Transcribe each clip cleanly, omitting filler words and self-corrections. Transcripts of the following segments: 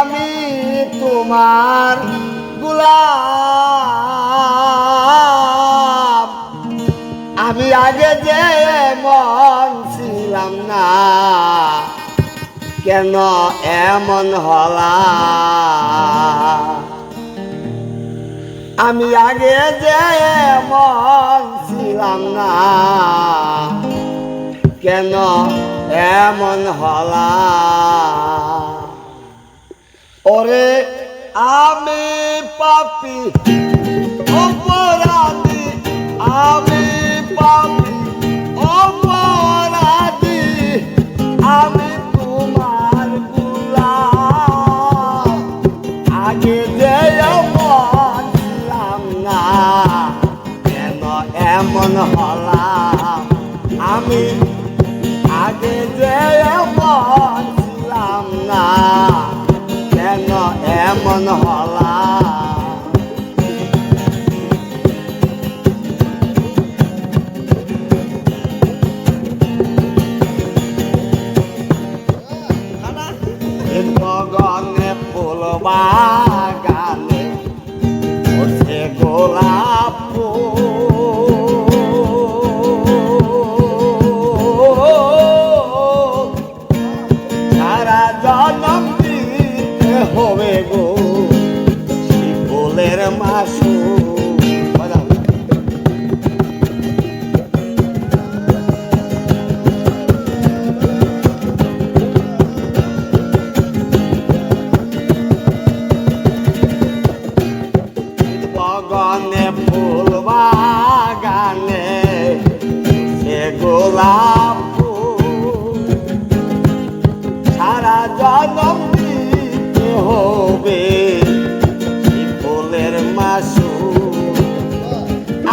আমি তোমার গোলাম। আমি আগে যে মন ছিলাম না, কেন এমন হলাম? আমি আগে যে মন ছিলাম না, কেন এমন হলাম? ওরে আমি পাপী অপরাধী, আমি পাপী অপরাধী, আমি তোমার গোলাম। আগে যে মন ছিলাম না, কেন এমন হলাম? আমি আগে যে মন ছিলাম না, কেন এমন হলাম? গগনে ফুল বাগানে ওঠে গোলাপ ফুল, সারা জনম দিতে হবে গো শিকলের মাসু। গগনে ফুল বাগানে সে গোলাপ ফুল, সারা জনম দিতে হবে ফুলের মাসু।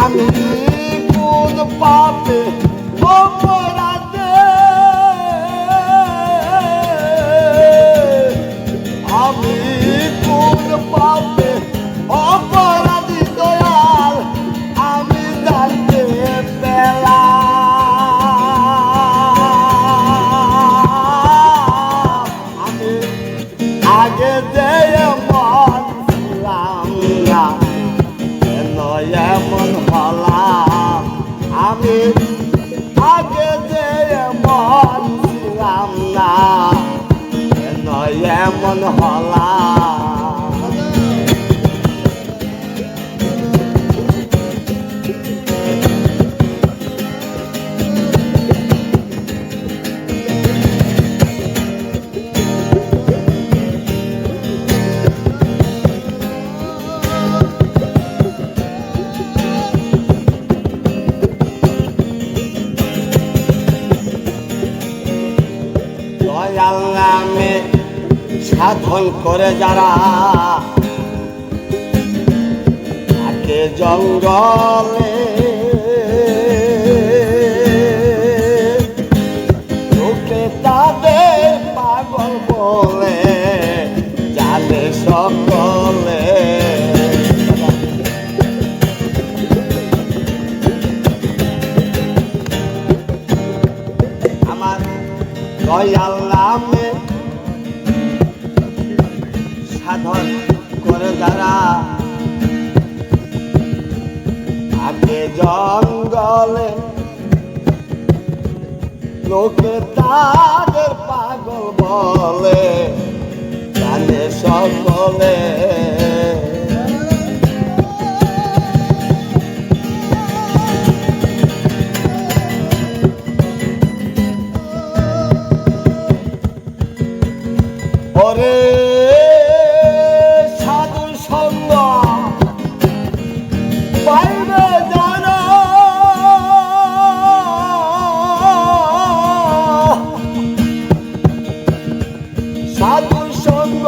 আমি কোন পাপে অপরাধে, আমি কোন পাপে অপরাধী দয়াল, আমি জানতে পেলাম। আমি আগে যে মন ছিলাম না, কেন এমন হলাম? আমি আগে যে মন ছিলাম না, কেন এমন হলাম? দয়াল নামে সাধন করে যারা থাকে জঙ্গলে, লোকে তাদের পাগল বলে জানে সকলে। আমার দয়াল নামে সাধন করে যারা থাকে জঙ্গলে, লোকে তাদের পাগল বলে জানে সকলে। ওরে সাধুর সঙ্গ পাইবে জানা, সাধুর সঙ্গ